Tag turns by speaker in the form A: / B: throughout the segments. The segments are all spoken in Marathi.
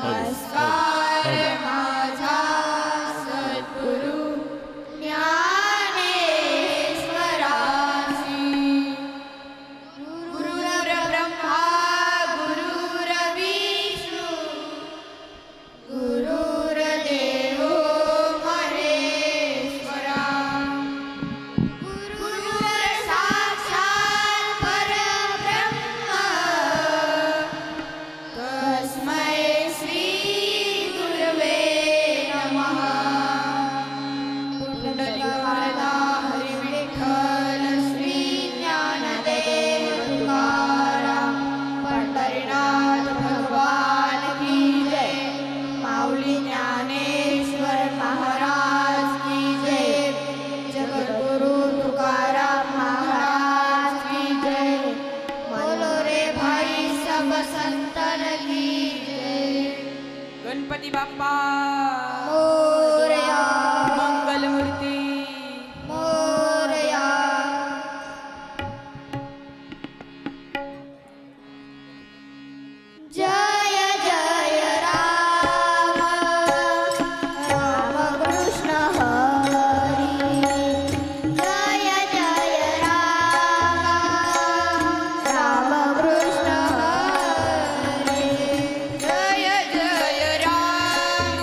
A: नमस्कार माझा सद्गुरु ज्ञानेश्वरासी. गुरुर्ब्रह्मा गुरुर्विष्णू गुरुर्देवो महेश्वरा. गुरुर्साक्षात् परब्रह्म तस्मै श्री गुरवे नमः. पुंडलिकाला हरिविठ्ठल श्री ज्ञानदेव तुकाराम पंढरीनाथ भगवान की जय. माऊली ज्ञानेश्वर महाराज की जय. जगद्गुरु तुकाराम महाराज की जय. बोलो रे भाई सब संतन की जय.
B: गणपती बाप्पा
A: मोरया
B: मंगलमूर्ती.
A: मोरया. जय जय राम राम कृष्ण हरी. जय जय राम राम कृष्ण हरी.
B: जय जय राम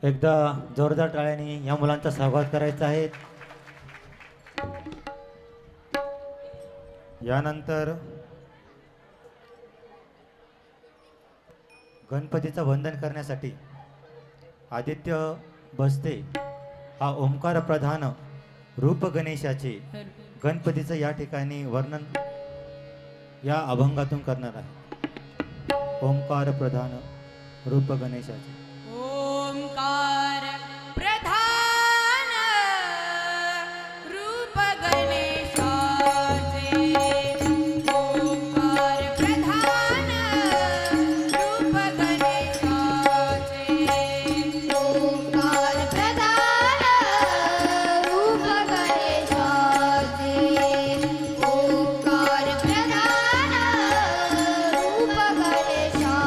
C: एकदा जोरदार टाळ्याने या मुलांचं स्वागत करायचं आहे. यानंतर गणपतीचं वंदन करण्यासाठी आदित्य बसते हा ओंकार प्रधान रूप गणेशाचे गणपतीचं या ठिकाणी वर्णन या अभंगातून करणार आहे. ओंकार प्रधान रूप गणेशाचे.
B: ओंकार प्रधान रूप गणेशाचे. ओंकार प्रधान रूप गणेशाचे.
A: ओंकार प्रधान रूप गणेशाचे. ओंकार प्रधान रूप गणेशाचे.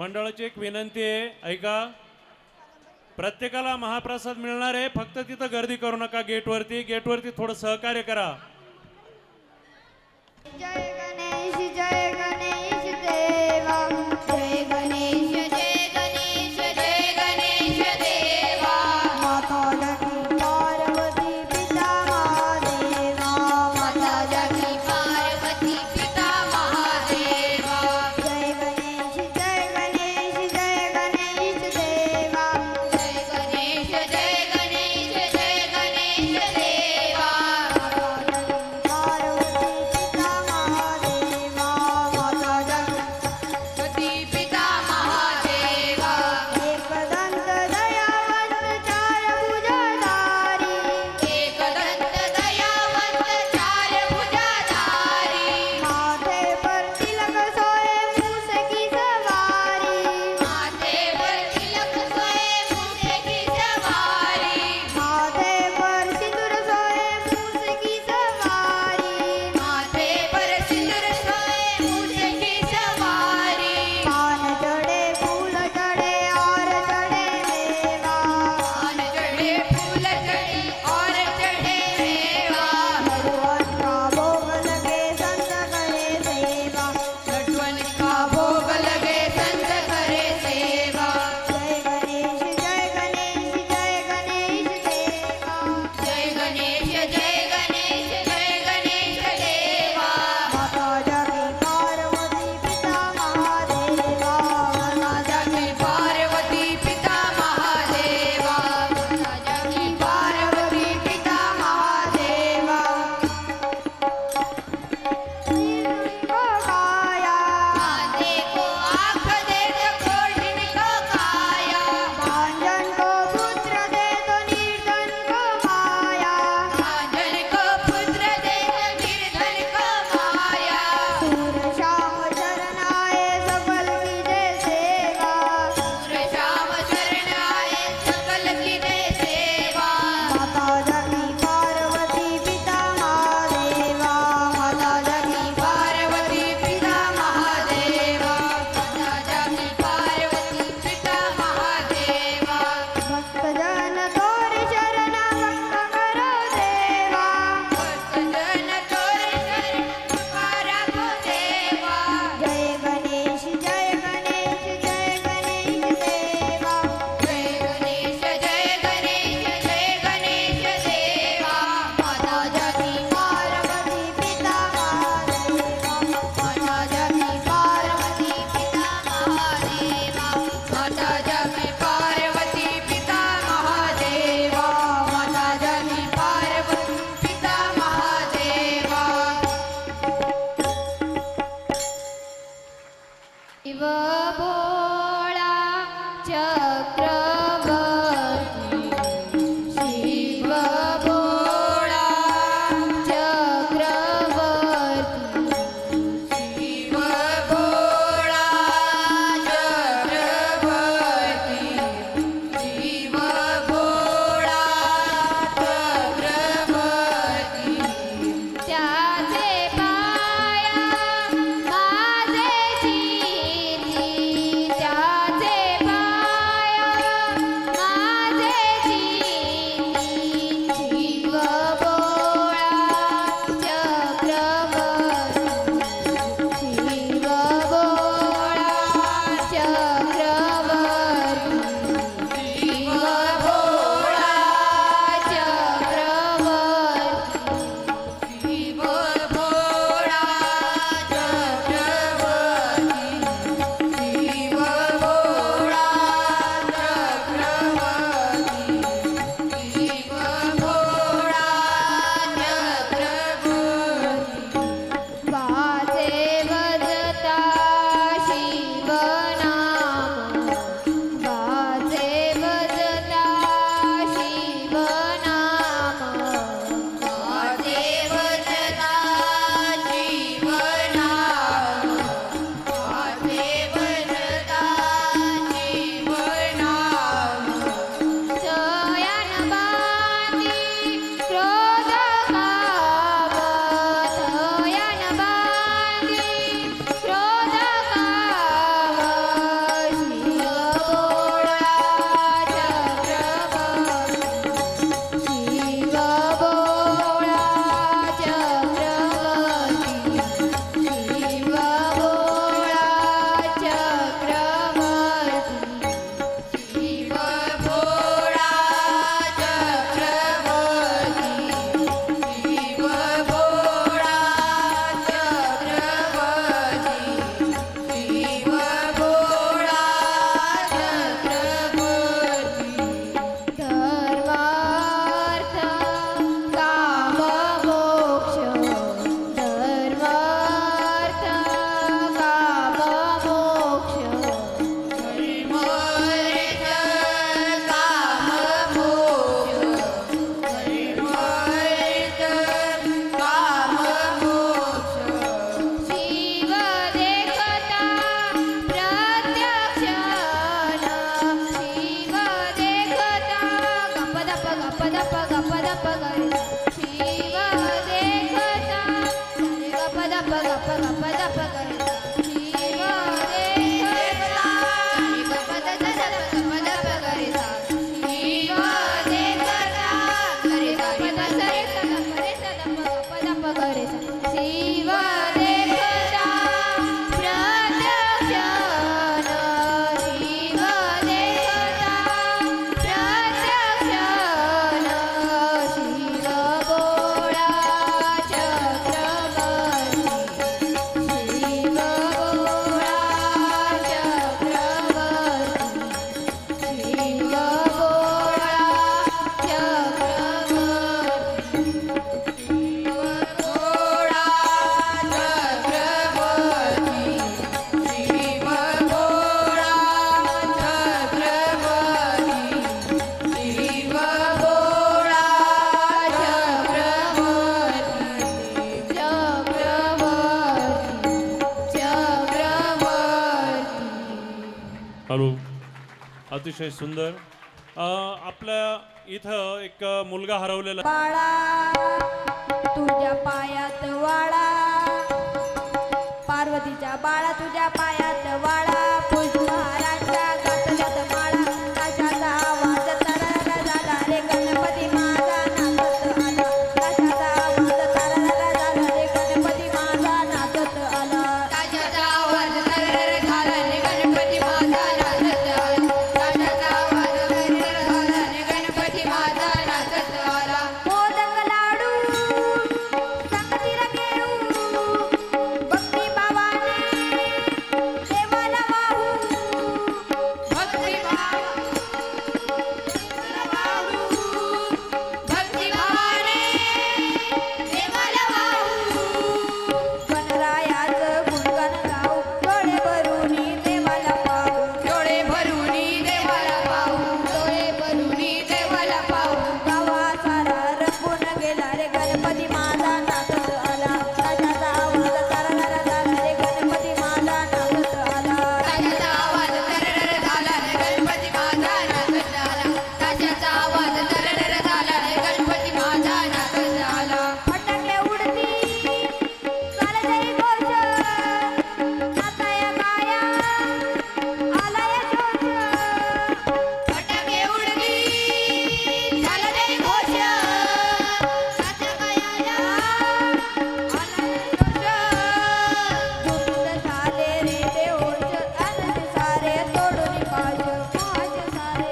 D: मंडळाची एक विनंती आहे, ऐका. प्रत्येकाला महाप्रसाद मिळणार आहे, फक्त तिथं गर्दी करू नका. गेटवरती थोडं सहकार्य करा.
A: जय गणेश देवा जय गणेश जय गणेश देवा माता जगी पार्वती पिता महादेवा माता जगी पार्वती पिता महादेवा जय गणेश देवा जय गणेश देवा माता जगी पार्वती पिता महादेवा
D: हॅलो. अतिशय सुंदर. आपल्या इथं एक मुलगा हरवलेला.
A: बाळा तुझ्या पायात वाळा, पार्वतीच्या बाळा तुझ्या पायात वाळा, पुष्पहाराच्या घातल्यात माळा, कशाचा आवाज तरळा झाला रे गणपती माझा नाचत आला, कशाचा आवाज तरळा झाला रे गणपती माझा नाचत आला,
B: कशाचा आवाज तरळा झाला रे गणपती माझा नाचत आला, कशाचा आवाज तरळा झाला रे गणपती माझा नाचत आला.
A: मोदक लाडू संगतीला घेऊ, भक्ती भावाने देवाला वाहू,
B: भक्ती भाव भक्ती भावाने देवाला वाहू,
A: गणरायाचं गुणगान गाऊ, डोळे भरूनी देवाला पाहू,
B: डोळे भरूनी देवाला पाहू, डोळे भरूनी देवाला पाहू.
A: गावा सारा रंगून गेला रे गणपती माझा नाचत आला, कशाचा आवाज तरळा झाला रे गणपती माझा नाचत आला,
B: कशाचा आवाज तरळा झाला रे गणपती माझा नाचत आला, कशाचा आवाज तरळा झाला रे गणपती माझा नाचत आला.
A: फटाके उडती चालतंय घोष, नाचाया गाया आलाय जोश,
B: फटाके उडती चालते घोष, नाचा गायाला आलाय जोश.
A: झुंज झाले रे ते होश, आनंद सारे तोडून पाश, पाश सारे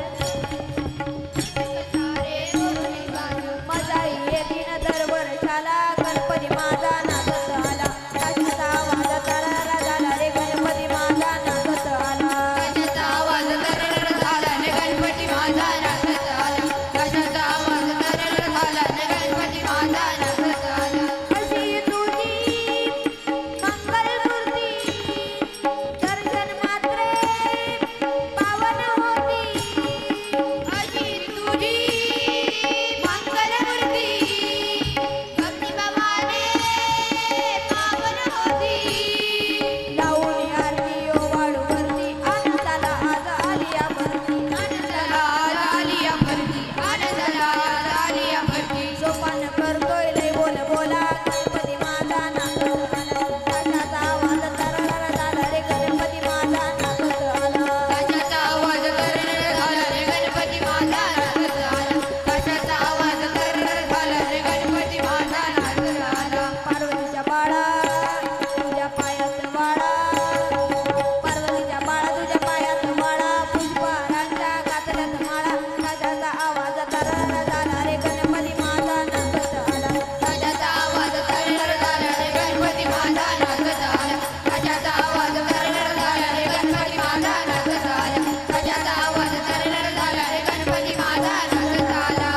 B: सारे तोडून बाजू,
A: मजा येते न दर वर्षाला, गणपती माझा नाचत आला, कशाचा आवाज तरळा झाला रे गणपती माझा नाचत आला,
B: कशाचा आवाज तरळा झाला रे गणपती माझा नाचत आला, कशाचा आवाज तरळा झाला रे गणपती माझा नाचत आला.
A: अशी तुझी मंगलमूर्ती दर्शन मात्रे पावन होती,
B: अशी तुझी मंगलमूर्ती भक्ती भावाने पावन होती.
A: लावणी आरती ओवाळू वरती, आनंदाला आज आलिया भरती,
B: आनंदाला आज आलिया भरती, आनंदाला आज आलिया भरती.
A: सोपान करतोय लय बोल बोला, गणपती माझा नाचत आला, कशाचा आवाज तरळा झाला रे गणपती माझा नाचत आला,
B: कशाचा आवाज तरळा झाला रे गणपती माझा नाचत आला, कशाचा आवाज तरळा झाला रे गणपती माझा नाचत आला.
A: पार्वतीच्या बाळा तुझ्या पायात वाळा, पार्वतीच्या बाळा तुझ्या पायात वाळा, पुष्पहारांच्या घातल्यात माळा, कशाचा आवाज तरळा झाला रे गणपती माझा नाचत आला,
B: कशाचा आवाज तरळा झाला रे गणपती माझा नाचत आला, कशाचा आवाज तरळा झाला रे गणपती माझा नाचत आला, कशाचा आवाज तरळा झाला रे गणपती माझा नाचत आला.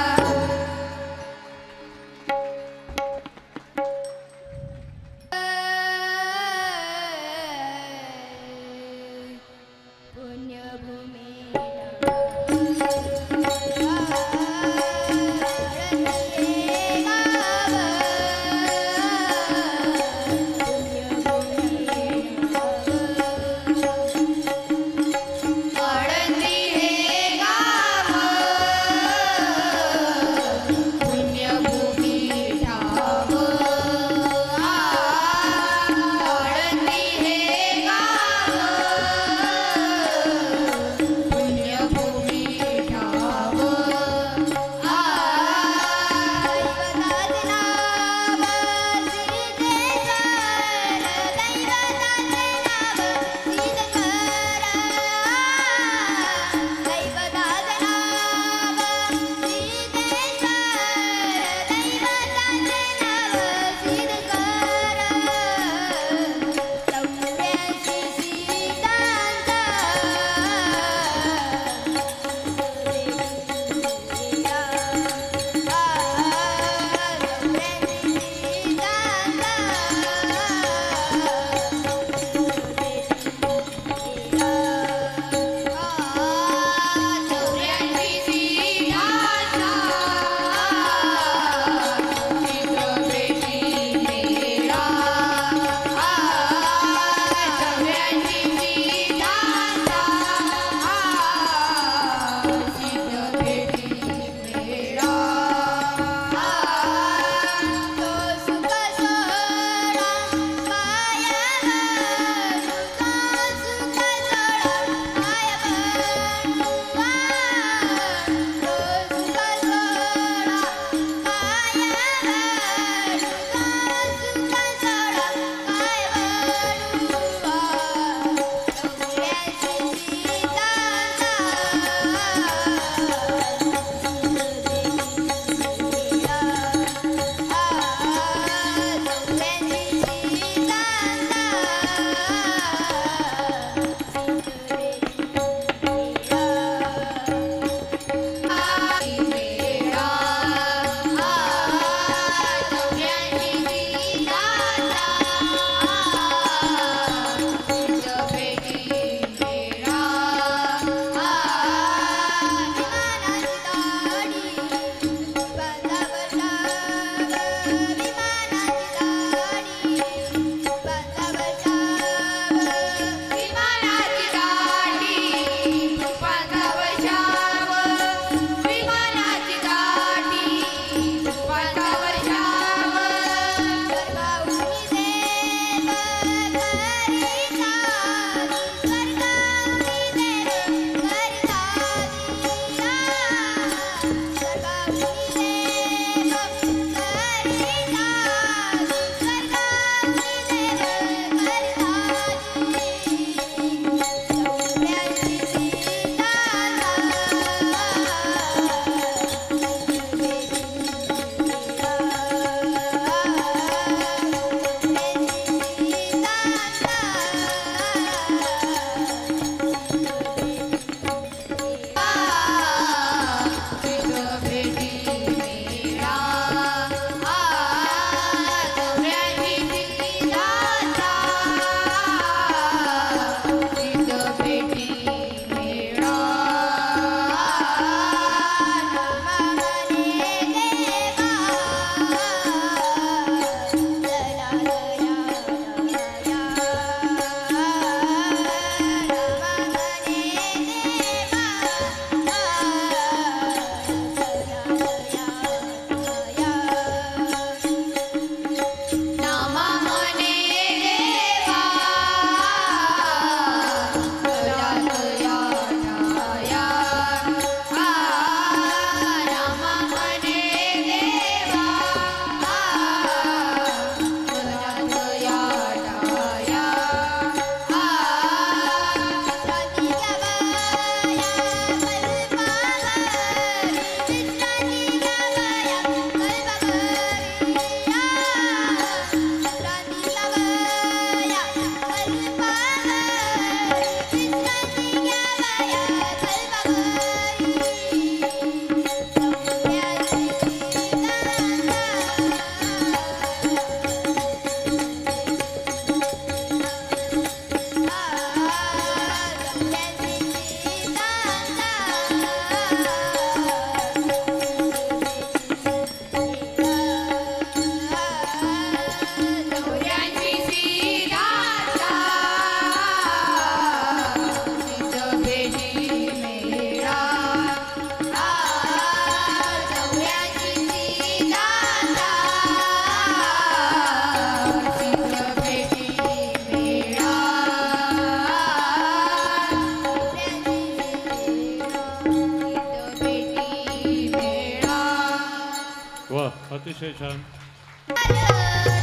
D: अतिशय छान.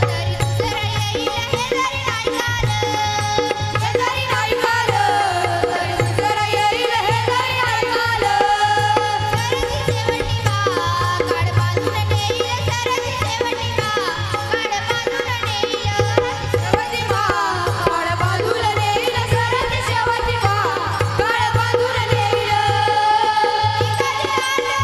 B: तरी दुसरं येईल हे जरी नाही झालं, हे जरी नाही झालं, तरी दुसरं येईल हे जरी नाही झालं. शरदी शेवटी वा काड बांधून नेईल, शरदी शेवटी वा काड बांधून नेईल, शेवटी वा काड बांधून नेईल, शरदी शेवटी वा काड बांधून नेईल. कधी आलं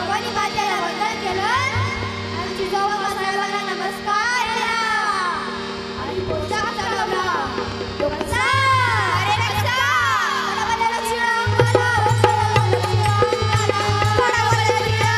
A: भवानी मातेला वंदन केलं आणि जिजाऊंना सर्वांना नमस्कार केला आणि पोशाख चढवला तो कसा अरे कसा वडावला श्रीरामाला वडावला श्रीरामाला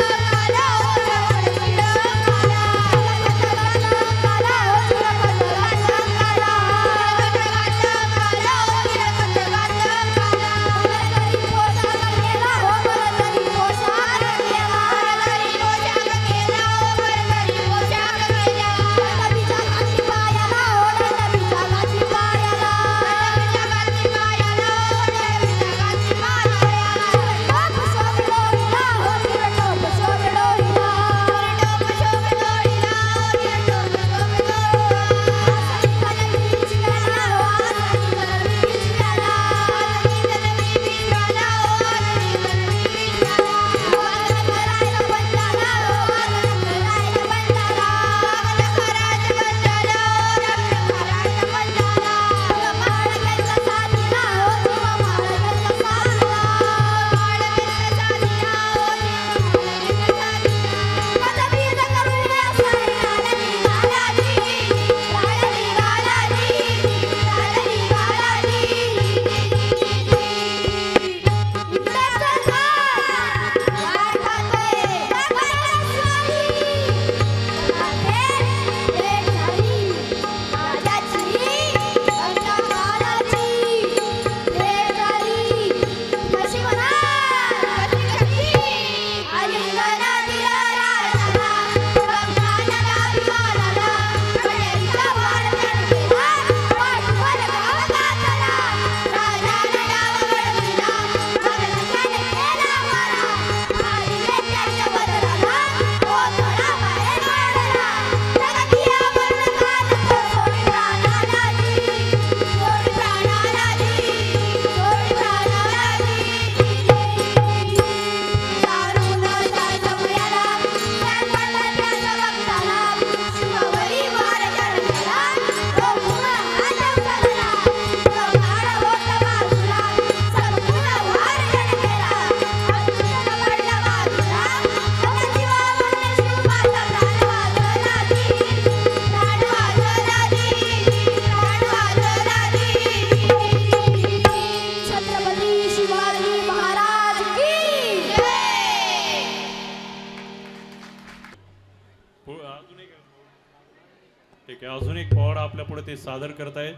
D: ठीक आहे, अजून एक पॉड आपल्या पुढे ते सादर करतायत.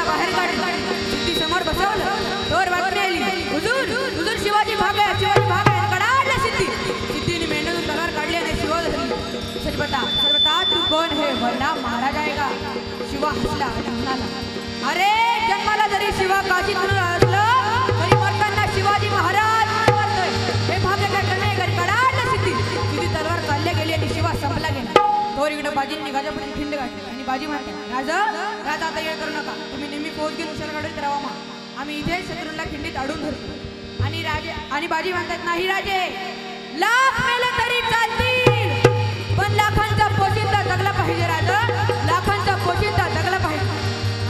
B: बाहेर काढला.
A: शिवा काशीतून असलं तरी मरताना शिवाजी महाराज मरतोय हे भाग्य काय गडगडाट सिद्धी तलवार चालल्या गेली आणि शिवा संपला गेला. तोर इकडे बाजींनी गाजापर्यंत खिंड गाठली आणि बाजी म्हणते राजा आता येळ करू नका, तुम्ही नेहमी पोच घेऊन उशाला राहा मा, आम्ही इथे शत्रूला खिंडीत अडून धरतो. आणि राजे आणि बाजी म्हणतात नाही राजे, लाख मेले तरी चालतील पण लाखांचा पोशिंदा जगला पाहिजे राजा, लाखांचा पोशिंदा जगला पाहिजे.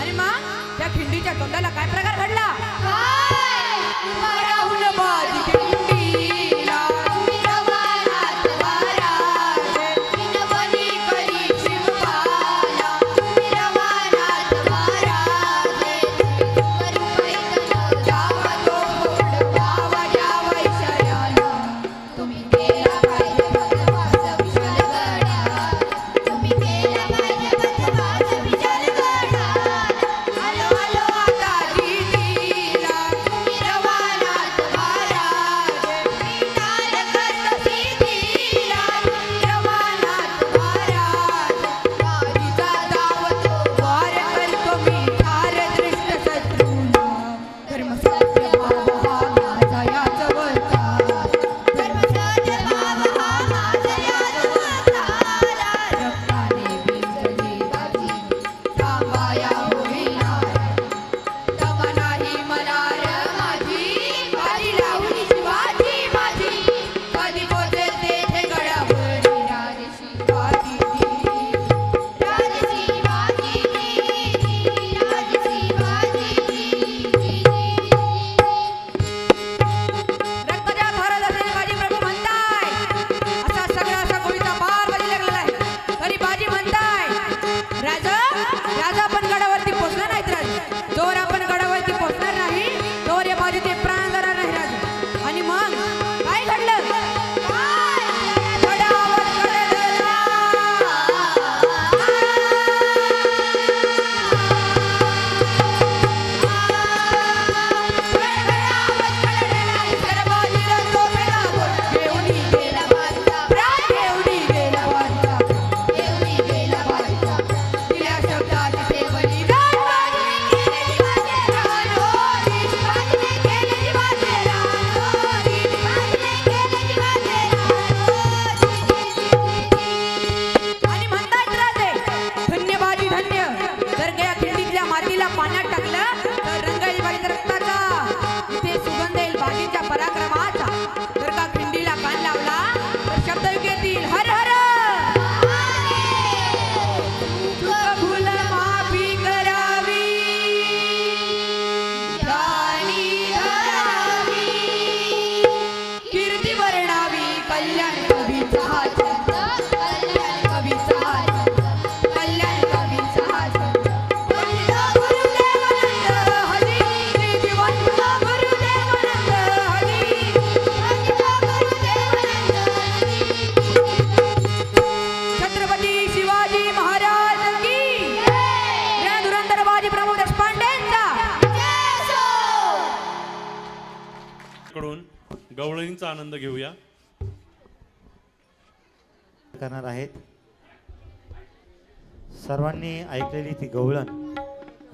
A: आणि मग त्या खिंडीच्या तोंडाला काय प्रकार घडला? राहुल बाजी खिंडीला
B: रवानात वाराजे विनवणी करी शिवबाला, रवानात वाराजे करू पैदल जावा तो वावा जावा इशाऱ्याला, तुम्ही केला पाहिजे भगवाचा विशाल गडा, तुम्ही केला पाहिजे भगवाचा विशाल गडा.
A: आलो आलो आता जिजीला
B: रवानात वाराजे विठाल करत सिद्धीला, रवानात वाराजे वारीचा दावतो
A: वार करतो मी फार दृष्ट शत्रूला, धर्म सत्य भाव हा माझा याच वरता,
B: धर्मसत्य भाव हा माझा याच वरताला, रक्ताने भिजली बाजी सांगाया होईना, दम नाही मला र माझी, बाजी लावली शिवाजी माझी, कधी पोचेल तेथे गडावरी राजशी बाजीची, राजशी बाजीची, राजशी बाजीची.
A: रक्ताच्या भारत असलेले बाजी प्रभू म्हणताय असा सगळा असा गोळीचा पार बाजी लागलेला आहे. तरी बाजी म्हणताय राजा आपण गडावरती पोहोचणार नाहीत राजा, जोर आपण गडावरती पोहोचणार नाही तोवर या बाजीचे प्राण जाणार नाही राजा. आणि मग काय घडलं? गडावर चढलेला सर्वांनी झोपेला घेऊनी
B: गेला बाजीचा
A: प्राण घेऊनी गेला बाजीचा,
B: देवनी गेला बाजीचा,
A: दिल्या शब्दाची ते बलिदान
B: बाजीने केले जीवाचे रान, बाजीने केले जीवाचे रान, बाजीने केले जीवाचे रान.
A: आणि म्हणतात राजे धन्य बाजी धन्य, जर गया खिंडीतल्या मातीला पाण्यात टाकलं तर रंग येईल बाजीच्या रक्ताचा, इथे सुगंध येईल बाजीच्या पराक्रमाचा, जर का खिंडीला कान लावला तर शब्द येतील हर हर भूल माफी करावी,
B: जाणी धरावी,
A: कीर्ती वर्णावी, कल्याण कवीचा हा छंद,
B: कल्याण
A: कवीचा हा छंद, कल्याण कवीचा हा छंद.
B: वंद गुरुदेवानंद
A: हरी श्रीवंत गुरुदेवानंद हरी,
B: वंद गुरुदेवानंद
A: छत्रपती शिवाजी महाराज की जय. धुरंधर बाजी प्रभू देशपांडेंचा
B: जय सो.
D: कडून गवळणीचा आनंद घेऊया.
C: करणार आहेत. सर्वांनी ऐकलेली ती गवळण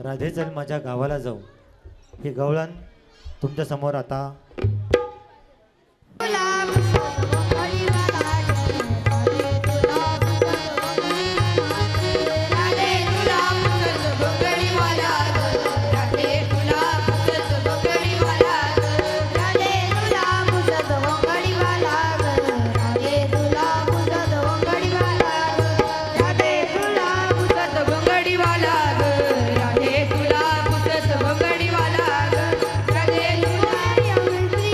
C: राधे चल माझ्या गावाला जाऊ, ही गवळण तुमच्या समोर आता
B: गुलाब हरिवाला राधे गुलाब बंगडीवाला, राधे गुलाब बंगडीवाला, राधे गुलाब बंगडीवाला, राधे गुलाब बंगडीवाला, राधे गुलाब
A: बंगडीवाला राधे तुला पुसत बंगडीवाला राधे
B: राधे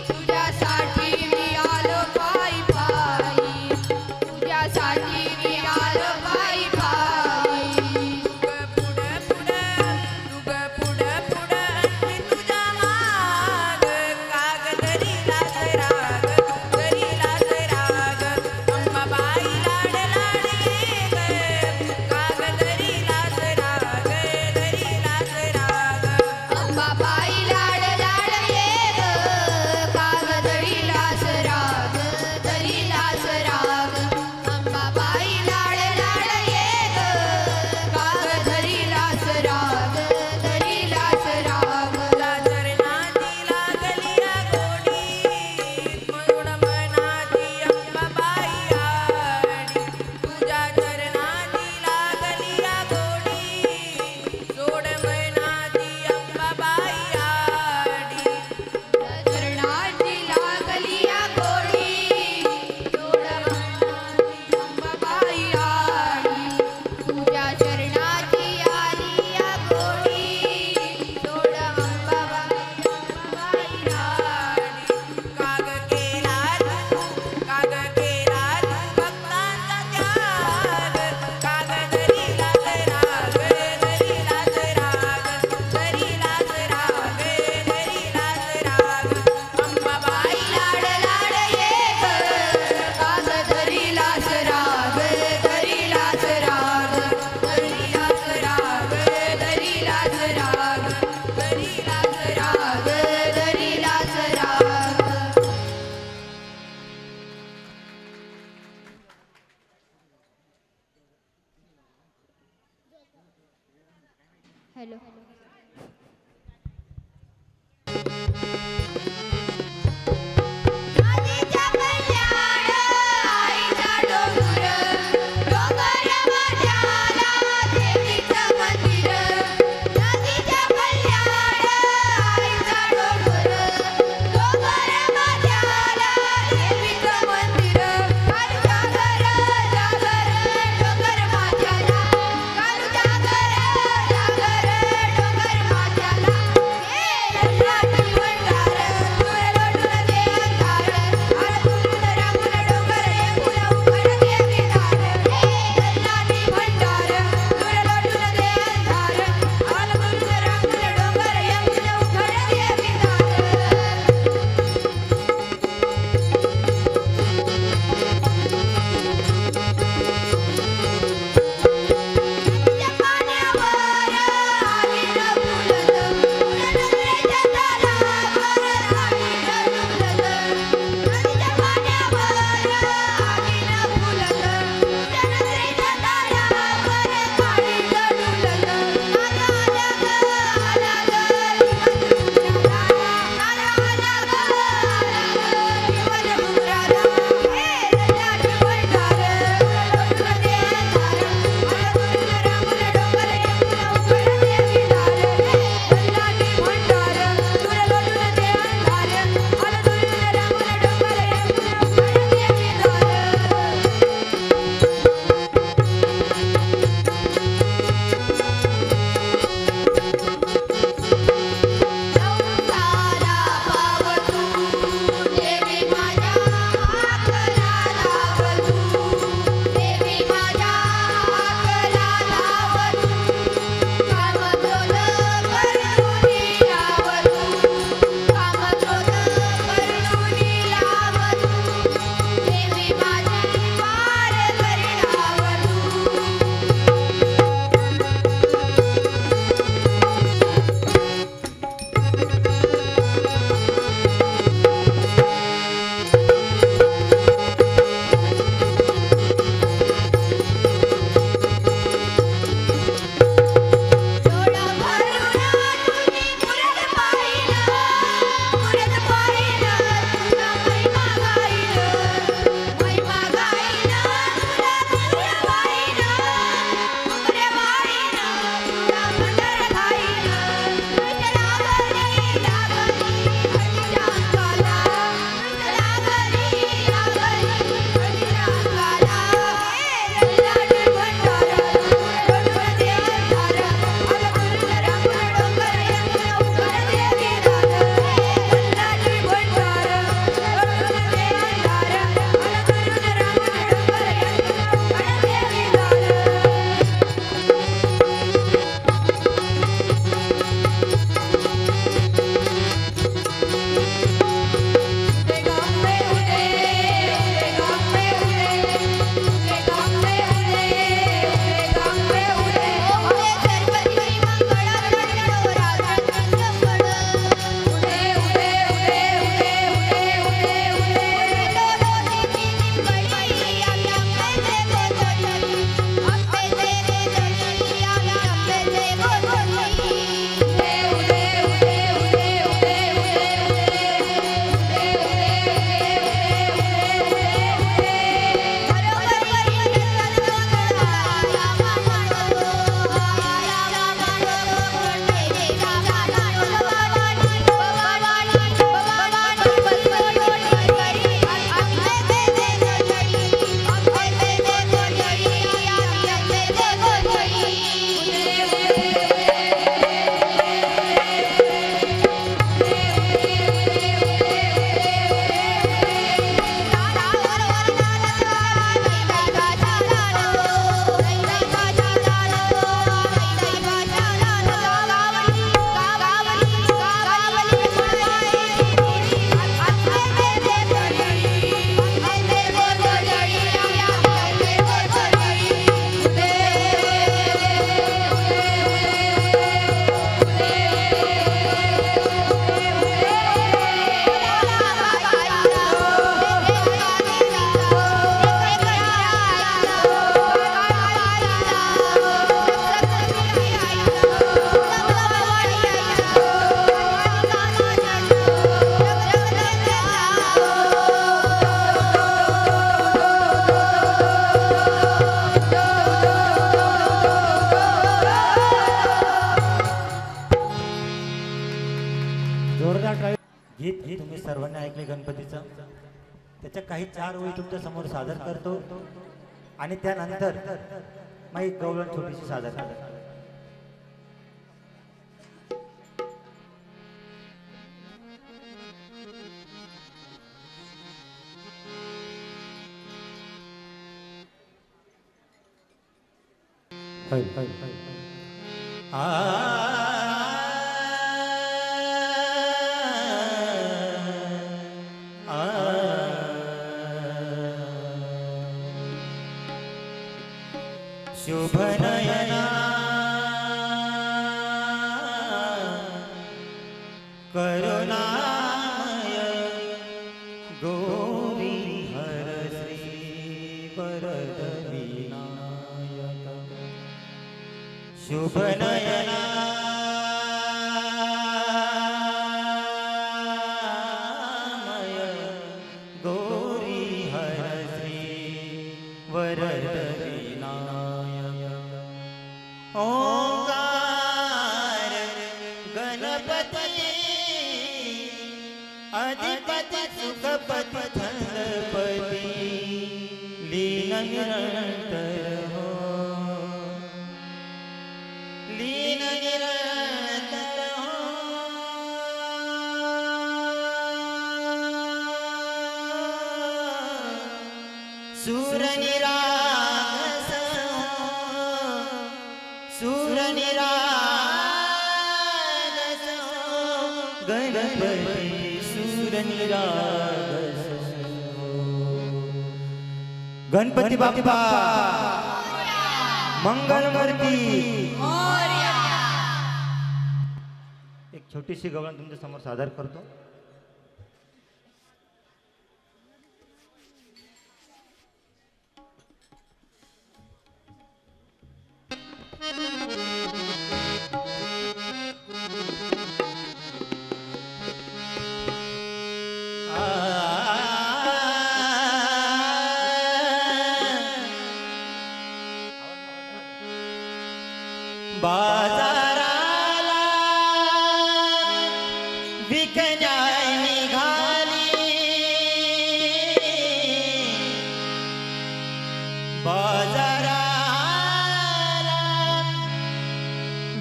B: तुझ्यासाठी मी आलो पायी पायी तुझ्यासाठी मी आलो पायी पायी
A: पुढं पुढं मी तुझ्या माग काग दरीलाच राग अंबाबाई लाड लाड ये ग काग दरीलाच राग
B: अंबाबाई लाड लाड ये ग कागदरीलास राग दरीलास राग अंबाबाई लाड लाड ये ग कागदरीलास राग दरीलास राग
A: चरणाची लागलिया गोडी मरुड मनाची अंबाबाई आडी तुझ्या चरणाची लागलिया गोडी सोड मनाची अंबाबाई आडी
B: चरणाची लागलिया गोडी सोड अंबाबाई आडी तुझ्या चरणाची आलिया गोडी सोड अंबाबाई आडी
A: काग केला तू भक्तांचा त्याग काग दरीलाच राग अंबाबाई
B: लाड लाड ये ग कागदरीलास राग दरीलास राग दरीलास राग दरीलास राग दरीलास राग दरीलास राग हॅलो आईच्या कल्याण आईचा डोंगर डोंगर माझ्याला देवीचं मंदिर नदीच्या कल्याण आईचा डोंगर डोंगर माझ्याला देवीचं मंदिर कालू जागर डोंगर माझ्याला कालू जागर डोंगर माझ्याला हे लक्ष्मी भंडार
C: तुम्ही सर्वांनी ऐकले गणपतीचं. त्याच्या काही 4 ओळी तुमच्या समोर सादर करतो आणि त्यानंतर मग एक गवळण छोटीशी सादर करतो. शुभ नयना करुणामय गौरी हर श्री वरद विनायक. शुभ नयना गौरी हर श्री वरद ओंकार गणपती अधिपती सुखपती छंदपती लीन निरंतर हो लीन निरंतर हो. सूर निरागस सूर निरागस गणपती सूर निरागस. गणपती बाप्पा मंगलमूर्ती. एक छोटीशी गवळण तुमच्या समोर सादर करतो. बाजाराला विकण्याय निघाली बाजाराला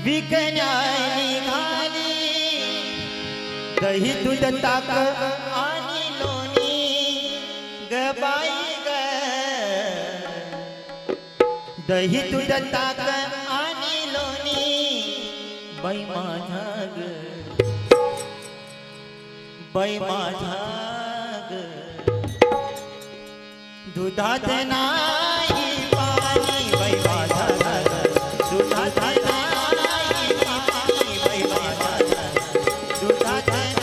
C: विकण्याय निघाली. दही दूध ताक आणि लोणी गबाई ग दही दूध ताक बाई माझा ग बाई माझा ग दुधात नाही पाणी बाई माझा ग दुधात नाही पाणी बाई माझा ग दुधात नाही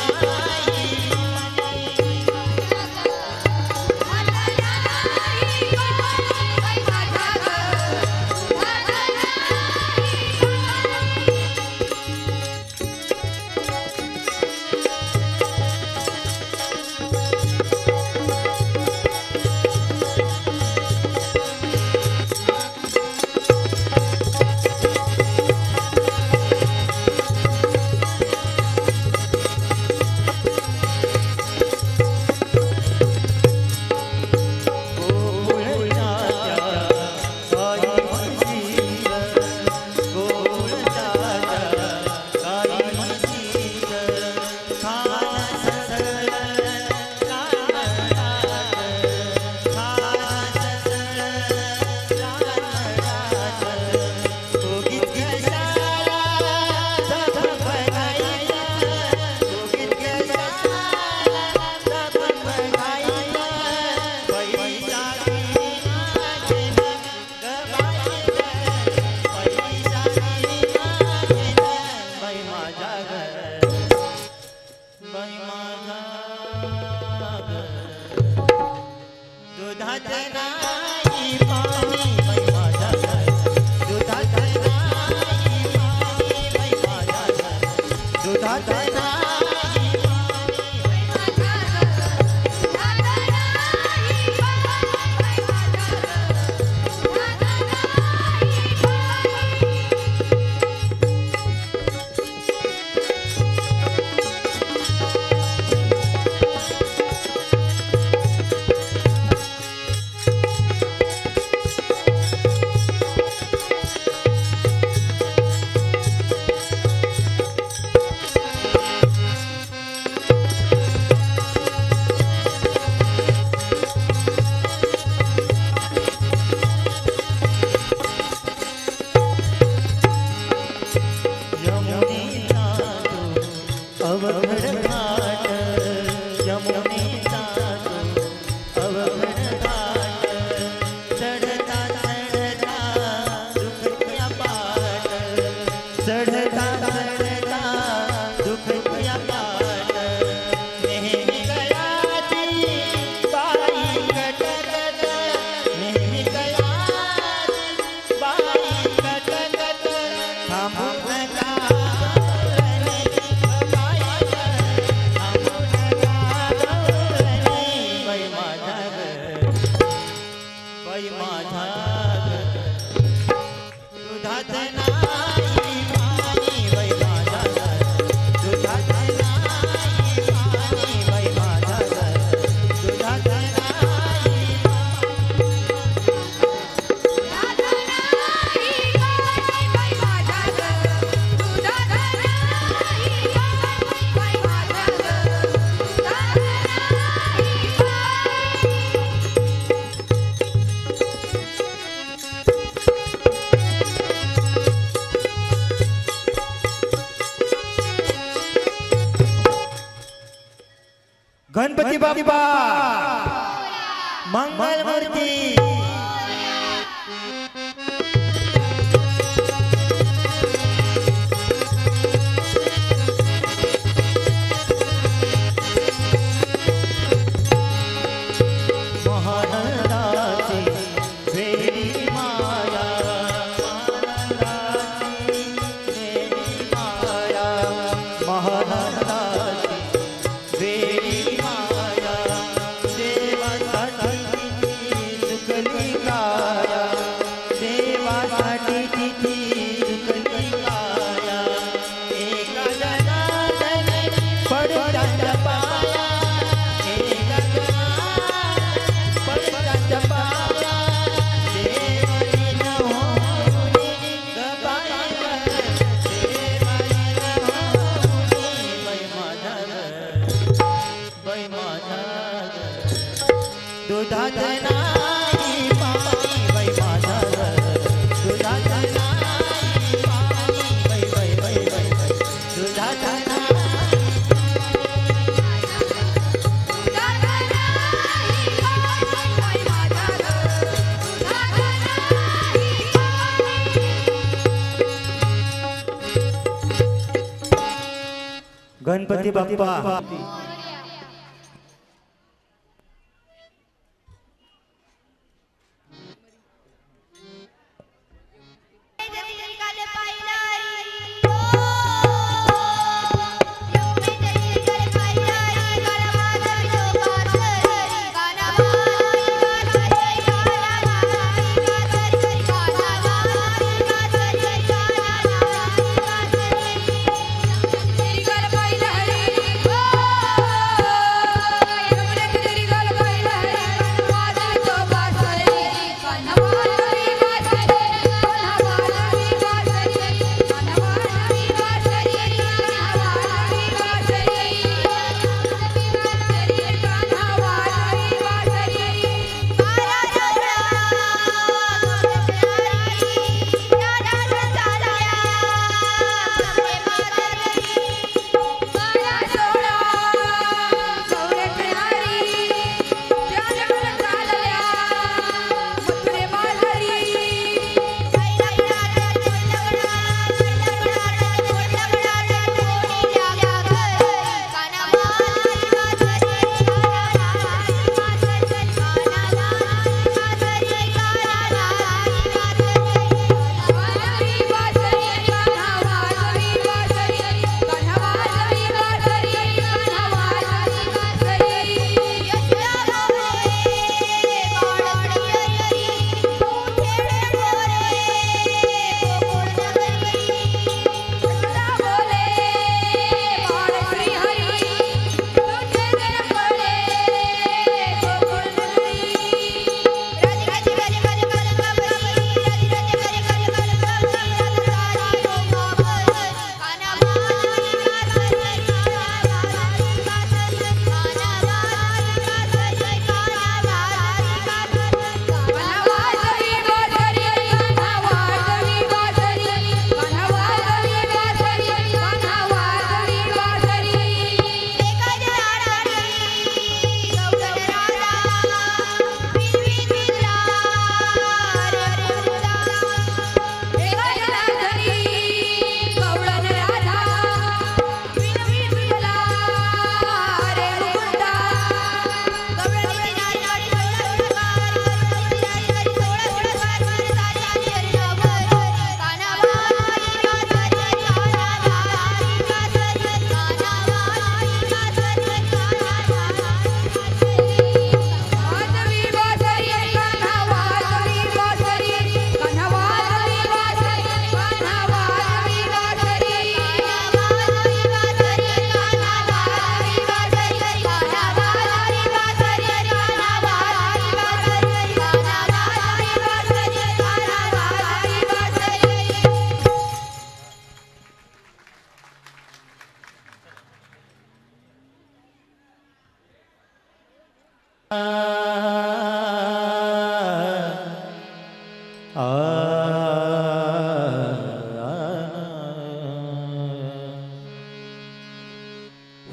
C: यमुनेचा तो अवघड घाट चढता चढता दुखत्या पाट चढता चढता दुखत्या पाट नेहमी गयाची बाई कटकट नेहमी गयाची बाई कटकट थांबू नका बाई माझा दुधात नाही पाणी बाई माझा दुधात नाही पाणी बाई माझा दुधात नाही गणपती बाप्पा मंगल मूर्ती महानंदाची वेडी माया महानंदाची वेडी माया महानंदाची वेडी माया देवासाठी चुकली काया देवासाठी तिची चुकली काया एका जनार्दने पडूच्या पाया एका जनार्दने पडूच्या पाया देवाई न होऊनी गबाई देवाई न होऊनी बाई माझा बाई माझा दुधात नाही पाणी बाई माझा दुधात नाही पाणी बाई बाई बाई बाई बाई दुधात नाही गणपती बाप्पा
B: हरी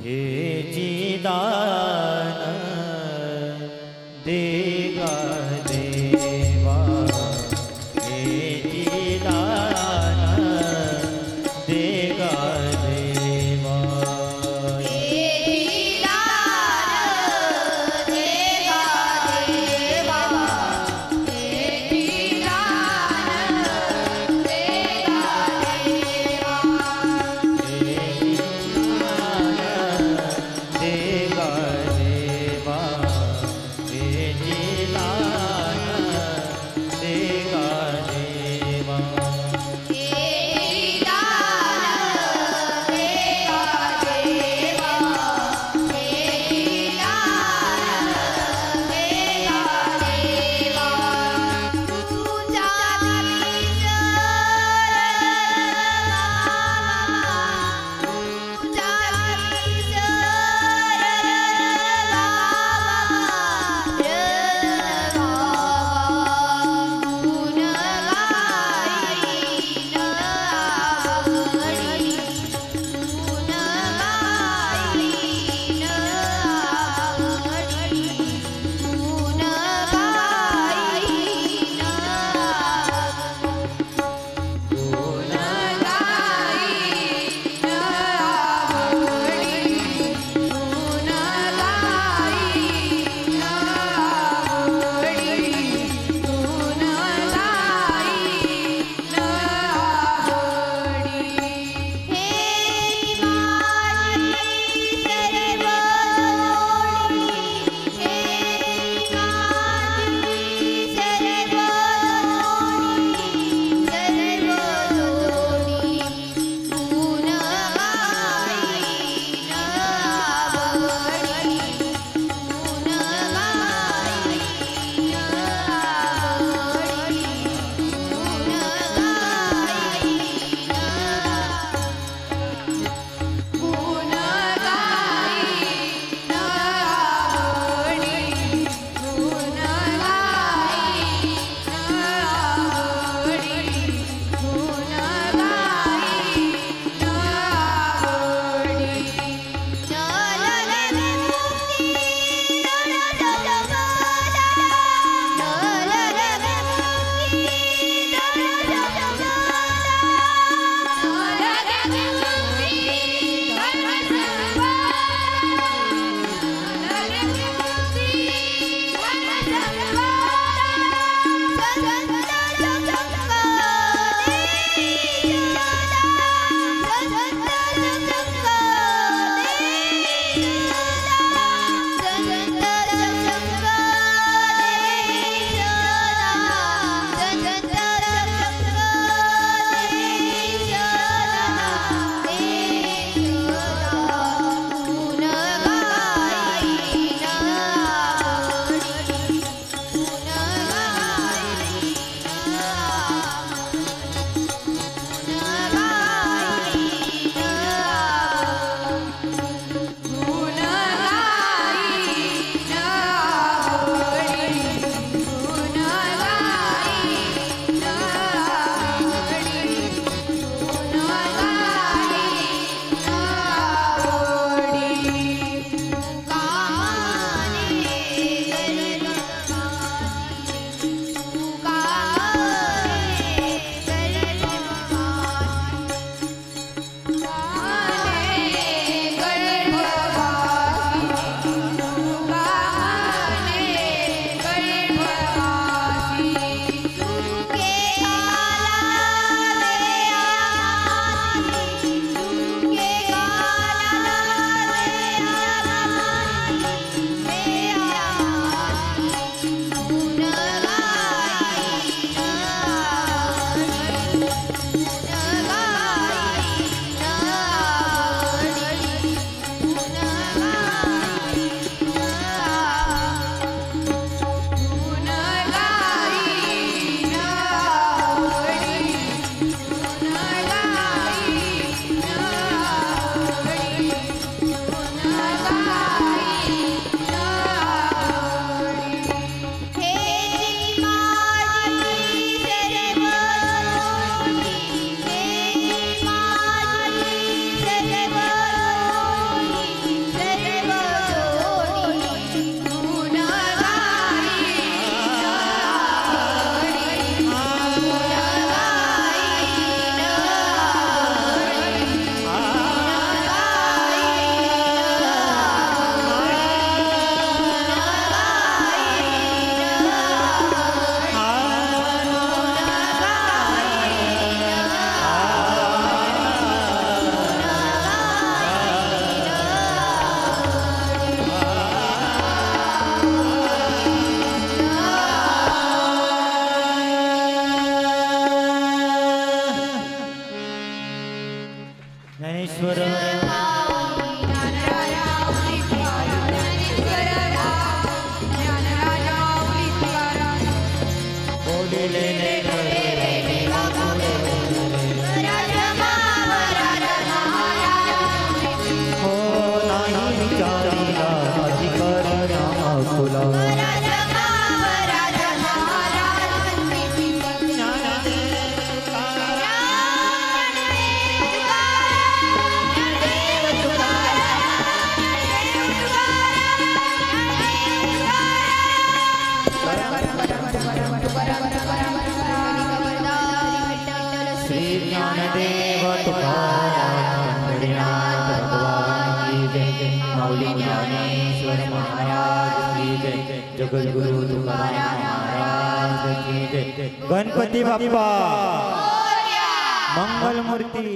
C: हे चिदान देगा देवा हे चिदान देगा देवा
B: हे चिदान देगा
C: वाणीला अधिकारी नाम खुला श्री ज्ञानदेव तुकाराम पंढरीनाथ भगवान की जय माऊली ज्ञानेश्वर महाराज की जय जगद्गुरु तुकाराम महाराज की जय गणपती बाप्पा मंगल मूर्ती